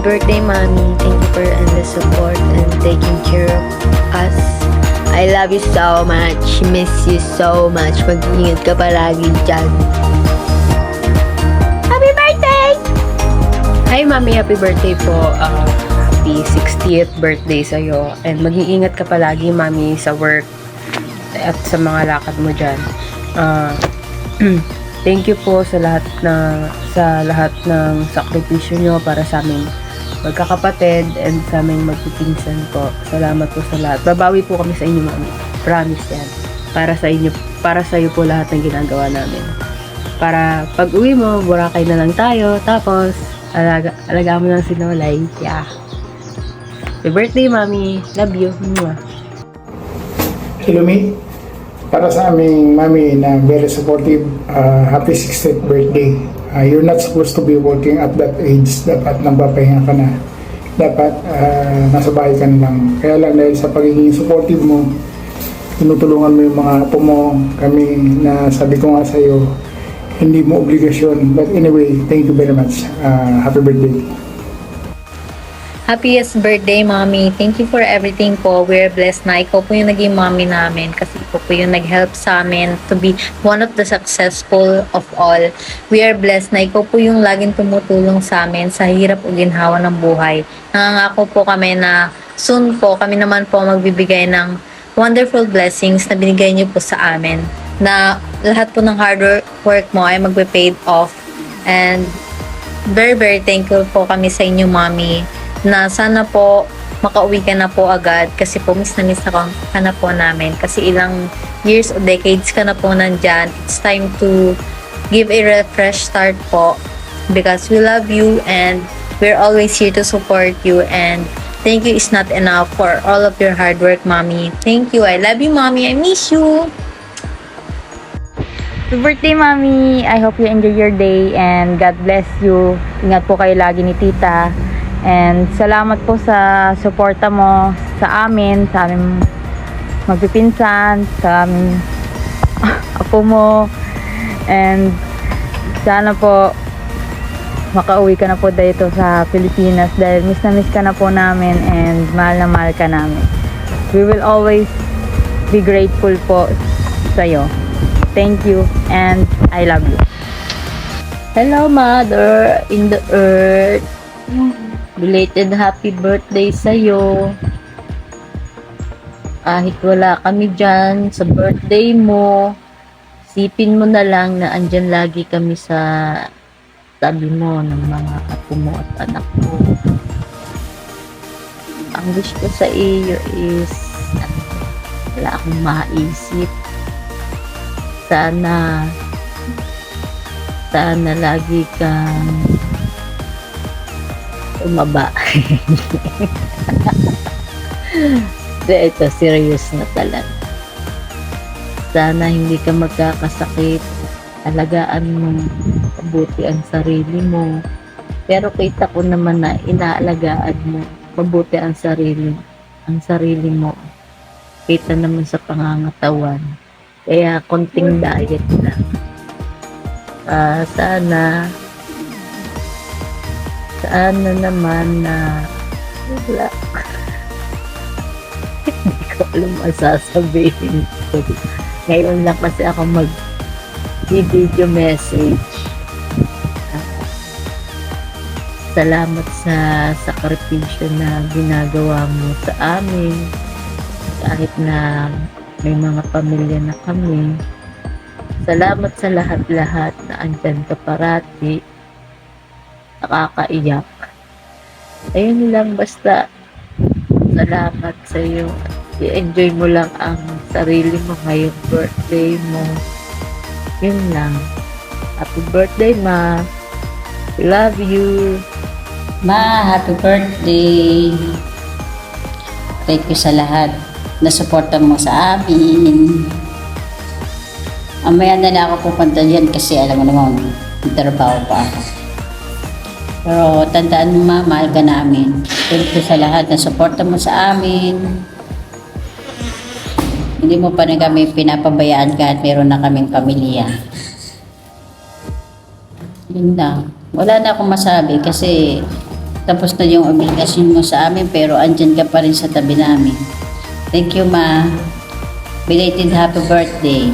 birthday, Mommy. Thank you for endless support and taking care of us. I love you so much. Miss you so much. Mag-ingat ka palagi dyan. Happy birthday! Hi, Mommy. Happy birthday po. Happy 60th birthday sa'yo. And mag-iingat ka palagi, Mommy, sa work at sa mga lakad mo dyan. Thank you po sa lahat ng sakripisyo nyo para sa amin magkakapatid and sa aming magpipinsan po. Salamat po sa lahat. Babawi po kami sa inyo, Mami. Promise yan. Para sa iyo po lahat ng ginagawa namin. Para pag uwi mo, Boracay na lang tayo. Tapos, alaga mo lang si Nolay. Yeah. Happy birthday, Mami. Love you. Mwah. Hello, me. Para sa aming mami na very supportive, happy 60th birthday. You're not supposed to be working at that age. Dapat napapahinga ka na. Dapat nasa bahay ka na lang. Kaya lang dahil sa pagiging supportive mo, tinutulungan mo yung mga apo mo, kami na sabi ko nga sa iyo, hindi mo obligasyon. But anyway, thank you very much. Happy birthday. Happiest birthday, Mommy. Thank you for everything po. We're blessed na ikaw po yung naging mommy namin kasi ikaw po yung nag-help sa amin to be one of the successful of all. We are blessed na ikaw po yung laging tumutulong sa amin sa hirap o ginhawa ng buhay. Nangangako po kami na soon po kami naman po magbibigay ng wonderful blessings na binigay niyo po sa amin. Na lahat po ng hard work mo ay magbe-paid off. And very, very thankful po kami sa inyo, Mommy, na sana po makauwi ka na po agad kasi po miss ka na po namin kasi ilang years o decades ka na po nandyan. It's time to give a refresh start po because we love you and we're always here to support you, and thank you is not enough for all of your hard work, Mommy. Thank you. I love you, Mommy. I miss you. Happy birthday, Mommy! I hope you enjoy your day and God bless you. Ingat po kayo lagi ni Tita. And salamat po sa suporta mo sa aming magpipinsan, sa aming apo mo. And sana po makauwi ka na po dito sa Pilipinas dahil miss na miss ka na po namin and mahal na mahal ka namin. We will always be grateful po sa'yo. Thank you and I love you. Hello, Mother in the Earth. Belated happy birthday sa'yo. Kahit wala kami dyan sa birthday mo, isipin mo na lang na andyan lagi kami sa tabi mo ng mga apo mo at anak mo. Ang wish ko sa iyo is wala akong maisip. Sana lagi kang umaba. Ito, serious na talaga. Sana hindi ka magkakasakit. Alagaan mo, mabuti ang sarili mo. Pero kita ko naman na inaalagaan mo, mabuti ang sarili mo. Kita naman sa pangangatawan. Kaya konting diet lang. Sana naman na wala. Hindi ko alam masasabihin ko. Ngayon lang kasi ako mag-video message. Salamat sa sakripisyo na ginagawa mo sa amin. Kahit na may mga pamilya na kami. Salamat sa lahat-lahat na andyan ka parati. Nakakaiyak. Ayun lang, basta salamat sa iyo. I-enjoy mo lang ang sarili mo ngayong birthday mo. Yun lang. Happy birthday, Ma. Love you. Ma, happy birthday. Thank you sa lahat na suporta mo sa amin. Amaya na ako pupunta dyan kasi alam mo naman, trabaho pa ako. Pero tandaan mo, Ma, mahal ka namin. Thank you sa lahat na suporta mo sa amin. Hindi mo pa rin kami pinapabayaan kahit meron na kaming pamilya. Yun lang. Wala na akong masabi kasi Tapos na yung obligasyon mo sa amin, pero andyan ka pa rin sa tabi namin. Thank you, Ma. Belated happy birthday.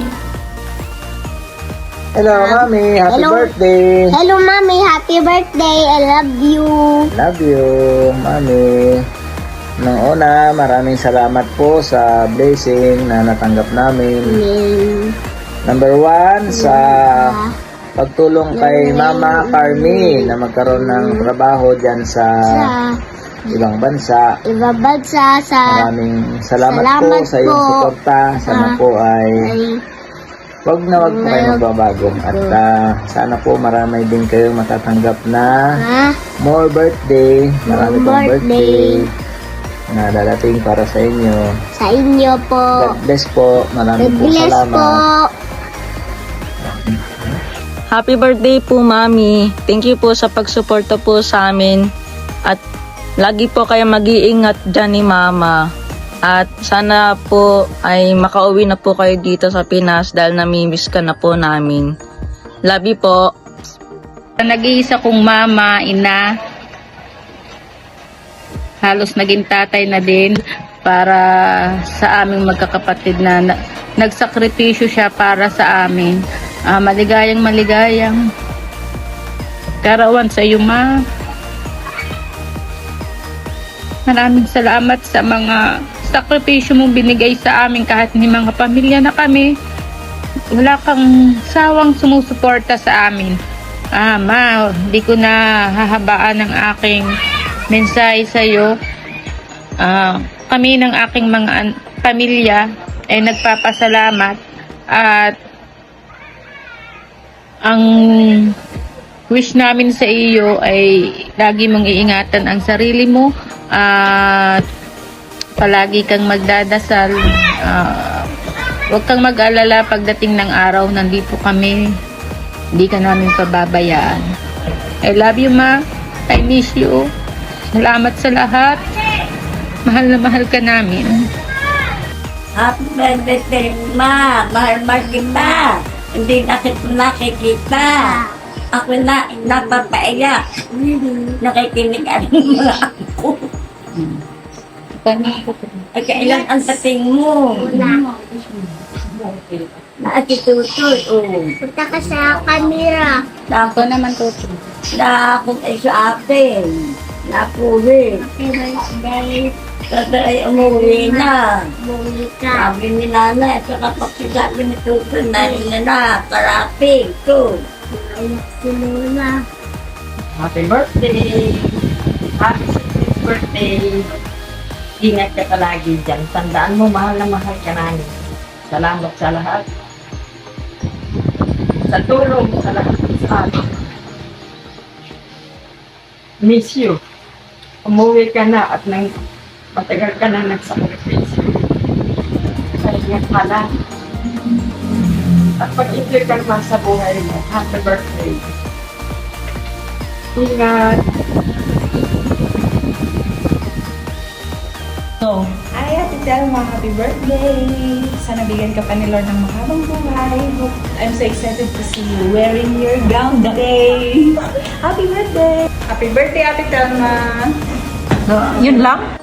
Hello, Mami. Happy birthday. Hello, Mommy. Happy birthday. I love you. Love you, Mami. Nung una, maraming salamat po sa blessing na natanggap namin. Number 1, sa pagtulong kay Mama Carmi na magkaroon ng trabaho dyan sa ibang bansa. Sa Maraming salamat po Salamat sa iyong po. suporta. Sana po ay wag na wag po kayo magbabago. At sana po marami din kayong matatanggap na more birthday. Marami More pong birthday. birthday na dadating para sa inyo. sa inyo po. God bless po. Marami God po bless salamat. po. Happy birthday po, Mami. Thank you po sa pagsuporta po sa amin. At lagi po kayo mag-iingat dyan ni Mama. At sana po ay makauwi na po kayo dito sa Pinas dahil namimiss ka na po namin. Love you po. Nag-iisa kong mama, ina, halos naging tatay na din para sa aming magkakapatid na nagsakripisyo siya para sa amin. Maligayang karawan sa iyo, Ma. Maraming salamat sa mga sakripisyo mong binigay sa amin kahit ni mga pamilya na kami. Wala kang sawang sumusuporta sa amin. Ma, di ko na hahabaan ang aking mensahe sa iyo. Kami ng aking mga pamilya ay nagpapasalamat at ang wish namin sa iyo ay lagi mong iingatan ang sarili mo at palagi kang magdadasal. Huwag kang mag-alala pagdating ng araw, nandito kami. Hindi ka namin pababayaan. I love you, Ma. I miss you. Salamat sa lahat. Mahal na mahal ka namin. Happy birthday, Ma. Mahal kita. Hindi na kita nakikita. Ako na napapaiyak. Nakikinig ang mga ako. Ay, kailan ang dating mo? Naakitutoy, Punta ka sa kamera. Ako naman tutoy. Na ako ay sa akin. Napuwi. Kasi ay umuwi na. Buli ka. Sabi ni nanay, at saka pagsasabi ni tutoy na rin na, karapig ko. Ayak si Lola. Happy birthday! Happy 60th birthday! Ingat ka palagi dyan. Tandaan mo, mahal na mahal ka namin. Salamat sa lahat. Sa tulong sa lahat sa atin. Miss you. Umuwi ka na at matagal ka na nagsakripisyo. Kaya pala. At pag-enjoy ka naman sa buhay mo. Happy birthday! Ingat! Ay, Ate Telma, happy birthday! Sana bigyan ka pa ni Lord ng mahabang buhay. I'm so excited to see you wearing your gown today. Happy birthday! Happy birthday, Ate Telma! Yun lang?